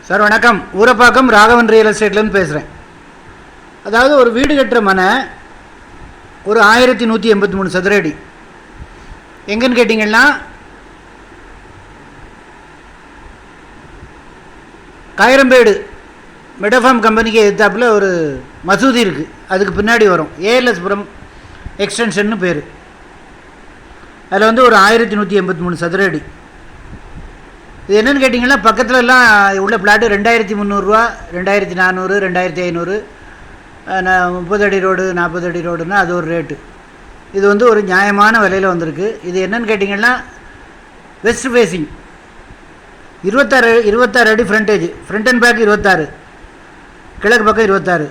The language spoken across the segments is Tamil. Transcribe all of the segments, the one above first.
சார் வணக்கம். ஊரப்பாக்கம் ராகவன் ரியல் எஸ்டேட்லேருந்து பேசுகிறேன். அதாவது ஒரு வீடு கட்டுற மனை ஒரு 1183 சதுர அடி. எங்கன்னு கேட்டிங்கன்னா காயிரம்பேடு மெடஃபார்ம் கம்பெனிக்கு எதிர்த்தாப்பில் ஒரு மசூதி இருக்குது, அதுக்கு பின்னாடி வரும். ஏஎல்எஸ்புரம் எக்ஸ்டென்ஷன்னு பேர். அதில் வந்து ஒரு 1183 சதுர அடி. இது என்னென்னு கேட்டிங்கன்னா பக்கத்துலலாம் உள்ள பிளாட்டு 2300 ரூபா, 2400, 2500, 30 அடி ரோடு, 40 அடி ரோடுன்னா அது ஒரு ரேட்டு. இது வந்து ஒரு நியாயமான விலையில் வந்திருக்கு. இது என்னென்னு கேட்டிங்கன்னா வெஸ்ட் ஃபேஸிங், 26 அடி ஃப்ரண்டேஜ், ஃப்ரண்ட் அண்ட் பேக் 26, கிழக்கு பக்கம் 26.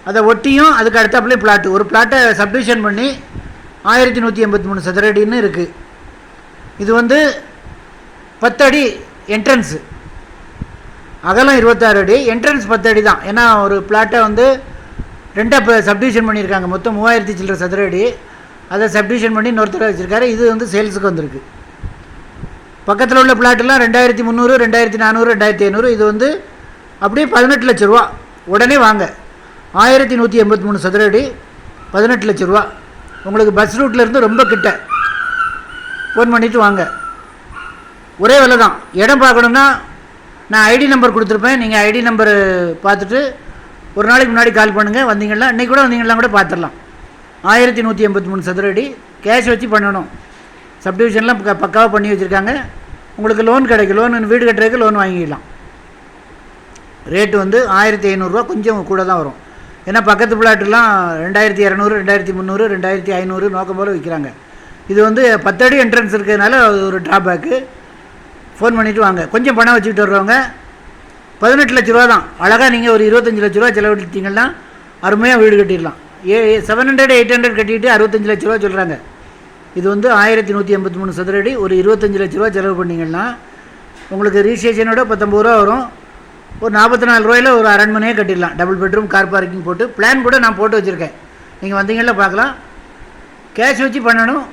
அதை ஒட்டியும் அதுக்கு அடுத்தாப்புலேயும் பிளாட்டு, ஒரு பிளாட்டை சப்டிவிஷன் பண்ணி 1183 சதுர அடின்னு இருக்குது. இது வந்து 10 அடி என்ட்ரன்ஸு, அகலம் 26 அடி, என்ட்ரன்ஸ் 10 அடி தான். ஏன்னா ஒரு பிளாட்டை வந்து ரெண்டாக சப்டிவிஷன் பண்ணியிருக்காங்க, மொத்தம் 3000 சில்லற சதுர அடி. அதை சப்டிவிஷன் பண்ணி இன்னொருத்தர வச்சுருக்காரு. இது வந்து சேல்ஸுக்கு வந்திருக்கு. பக்கத்தில் உள்ள பிளாட்டெல்லாம் 2300, 2400, 2500. இது வந்து அப்படியே 18 லட்ச ரூபா. உடனே வாங்க. 1183 சதுர அடி, 18 லட்ச ரூபா. உங்களுக்கு பஸ் ரூட்லேருந்து ரொம்ப கிட்ட. ஃபோன் பண்ணிவிட்டு வாங்க. ஒரே விலை தான். இடம் பார்க்கணுன்னா நான் ஐடி நம்பர் கொடுத்துருப்பேன். நீங்கள் ஐடி நம்பரு பார்த்துட்டு ஒரு நாளைக்கு முன்னாடி கால் பண்ணுங்கள். வந்தீங்கன்னா இன்றைக்கி கூட வந்தீங்கன்னா கூட பார்த்துடலாம். 1183 சதுர அடி கேஷ் வச்சு பண்ணணும். சப்டிவிஷன்லாம் பக்காவாக பண்ணி வச்சுருக்காங்க. உங்களுக்கு லோன் கிடைக்கும். லோன் வீடு கட்டுறதுக்கு லோன் வாங்கிக்கலாம். ரேட்டு வந்து 1500 கொஞ்சம் கூட தான் வரும். ஏன்னா பக்கத்து பிளாட்டுலாம் 2200, 2300, 2500 நோக்கம் போல் விற்கிறாங்க. இது வந்து 10 அடி என்ட்ரன்ஸ் இருக்கிறதுனால ஒரு ட்ராபேக்கு. ஃபோன் பண்ணிவிட்டு வாங்க. கொஞ்சம் பணம் வச்சுக்கிட்டு வர்றவங்க 18 லட்ச ரூபா தான். அழகாக நீங்கள் ஒரு 25 லட்ச ரூபா செலவழிச்சிட்டிங்கன்னா அருமையாக வீடு கட்டிடலாம். 700, 800 கட்டிக்கிட்டு 65 லட்ச ரூபா சொல்கிறாங்க. இது வந்து 1183 சதுர அடி. ஒரு 25 லட்ச ரூபா செலவு பண்ணிங்கன்னா உங்களுக்கு ரிஜிஸ்ட்ரேஷனோட 19 ரூபா வரும். ஒரு 44 ரூபாயில் ஒரு அரண்மனையே கட்டிடலாம். டபுள் பெட்ரூம், கார் பார்க்கிங் போட்டு. பிளான் கூட நான் போட்டு வச்சுருக்கேன். நீங்கள் வந்தீங்கன்னா பார்க்கலாம். கேஷ் வச்சு பண்ணணும்.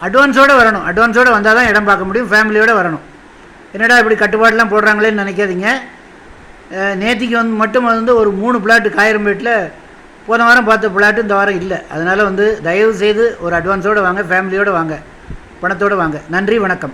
அட்வான்ஸோடு வரணும். அட்வான்ஸோடு வந்தால் தான் இடம் பார்க்க முடியும். ஃபேமிலியோடு வரணும். என்னடா இப்படி கட்டுப்பாடெலாம் போடுறாங்களேன்னு நினைக்காதீங்க. நேற்றுக்கு வந்து மட்டும் வந்து ஒரு 3 பிளாட்டு காயிரம்பேட்டில் போன வாரம் பார்த்த பிளாட்டு இந்த வாரம் இல்லை. அதனால் வந்து தயவு செய்து ஒரு அட்வான்ஸோடு வாங்க, ஃபேமிலியோடு வாங்க, பணத்தோடு வாங்க. நன்றி, வணக்கம்.